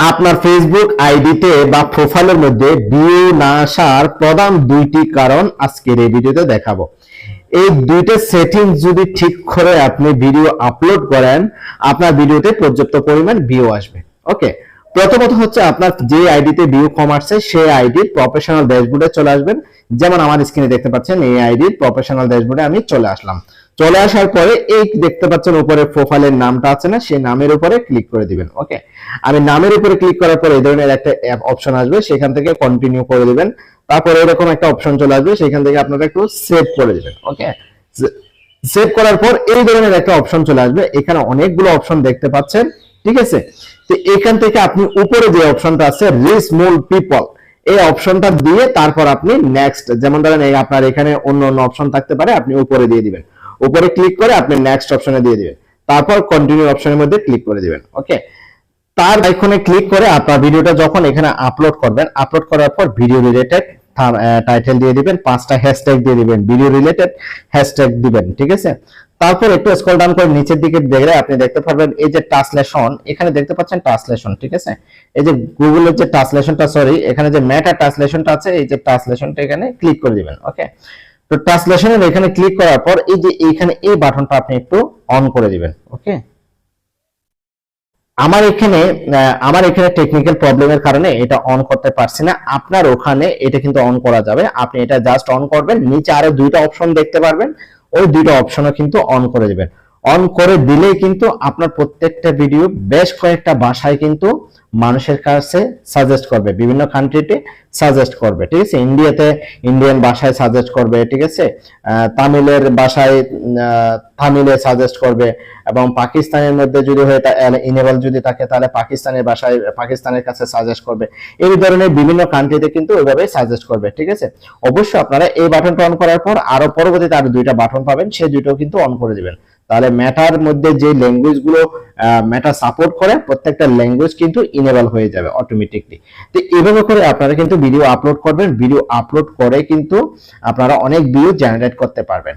আপনার ফেসবুক আইডিতে বা প্রোফাইলের মধ্যে ভিউ না আসার প্রধান দুইটি কারণ আজকের এই ভিডিওতে দেখাবো। এই দুইটা সেটিংস যদি ঠিক করে আপনি ভিডিও আপলোড করেন, আপনার ভিডিওতে পর্যাপ্ত পরিমাণ ভিউ আসবে। ওকে, প্রথমত হচ্ছে আপনার যে আইডিতে ভিউ কম আসছে সেই আইডির প্রফেশনাল ড্যাশবোর্ডে চলে আসবেন। যেমন আমার স্ক্রিনে দেখতে পাচ্ছেন, এই আইডির প্রফেশনাল ড্যাশবোর্ডে আমি চলে আসলাম। চলে আসার পরে এই দেখতে পাচ্ছেন উপরে প্রোফাইলের নামটা আছে না, সেই নামের উপরে ক্লিক করে দিবেন। ওকে, আমি নামের উপরে ক্লিক করার পর এই ধরনের একটা অপশন আসবে, সেখান থেকে কন্টিনিউ করে দিবেন। তারপরে এরকম একটা অপশন চলে আসবে, সেখান থেকে আপনারা একটু সেভ করে দিবেন। ওকে, সেভ করার পর এই ধরনের একটা অপশন চলে আসবে, এখানে অনেকগুলো অপশন দেখতে পাচ্ছেন। ঠিক আছে, তো এখান থেকে আপনি উপরে যে অপশনটা আছে রিচ মোর পিপল, এই অপশনটা দিয়ে তারপর আপনি নেক্সট, যেমন ধরেন এই আপনার এখানে অন্য অন্য অপশন থাকতে পারে, আপনি উপরে দিয়ে দিবেন। উপরে ক্লিক করে আপনি নেক্সট অপশনে দিয়ে দিবেন, তারপর কন্টিনিউ অপশনের মধ্যে ক্লিক করে দিবেন। ওকে, তার আইকনে ক্লিক করে আপনার ভিডিওটা যখন এখানে আপলোড করবেন, আপলোড করার পর ভিডিও রিলেটেড টাইটেল দিয়ে দিবেন, 5টা হ্যাশট্যাগ দিয়ে দিবেন, ভিডিও রিলেটেড হ্যাশট্যাগ দিবেন। ঠিক আছে, তারপর একটু স্ক্রল ডাউন করে নিচের দিকে দেখলে আপনি দেখতে পারবেন এই যে ট্রান্সলেশন, এখানে দেখতে পাচ্ছেন ট্রান্সলেশন। ঠিক আছে, এই যে গুগলের যে ট্রান্সলেশনটা, সরি, এখানে যে মেটা ট্রান্সলেশনটা আছে, এই যে ট্রান্সলেশনটা এখানে ক্লিক করে দিবেন। ওকে, তো ট্রান্সলেশনের এখানে ক্লিক করার পর এই যে এইখানে এই বাটনটা আপনি একটু অন করে দিবেন। ওকে, আমার এখানে টেকনিক্যাল প্রবলেমের কারণে এটা অন করতে পারছি না। আপনার ওখানে এটা কিন্তু অন করা যাবে। আপনি এটা জাস্ট অন করবেন, নিচে আরো দুইটা অপশন দেখতে পারবেন, ওই দুইটা অপশনও কিন্তু অন করে দিবেন। অন করে দিলেই কিন্তু আপনার প্রত্যেকটা ভিডিও বেশ কয়েকটা ভাষায় কিন্তু মানুষের কাছে সাজেস্ট করবে, বিভিন্ন কান্ট্রিতে সাজেস্ট করবে। ঠিক আছে, ইন্ডিয়াতে ইন্ডিয়ান ভাষায় সাজেস্ট করবে। ঠিক আছে, তামিলের ভাষায় তামিলে সাজেস্ট করবে, এবং পাকিস্তানের মধ্যে যদি হয়ে ইনেবল যদি থাকে তাহলে পাকিস্তানের ভাষায় পাকিস্তানের কাছে সাজেস্ট করবে। এই ধরনের বিভিন্ন কান্ট্রিতে কিন্তু ওইভাবে সাজেস্ট করবে। ঠিক আছে, অবশ্যই আপনারা এই বাটনটা অন করার পর আরো পরবর্তীতে আরো দুইটা বাটন পাবেন, সেই দুইটাও কিন্তু অন করে দিবেন। তাহলে মেটার মধ্যে যে ল্যাঙ্গুয়েজ গুলো মেটা সাপোর্ট করে, প্রত্যেকটা ল্যাঙ্গুয়েজ কিন্তু ইনেবল হয়ে যাবে অটোমেটিকলি। তো এইভাবে করে আপনারা কিন্তু ভিডিও আপলোড করবেন, ভিডিও আপলোড করে কিন্তু আপনারা অনেক ভিউ জেনারেট করতে পারবেন।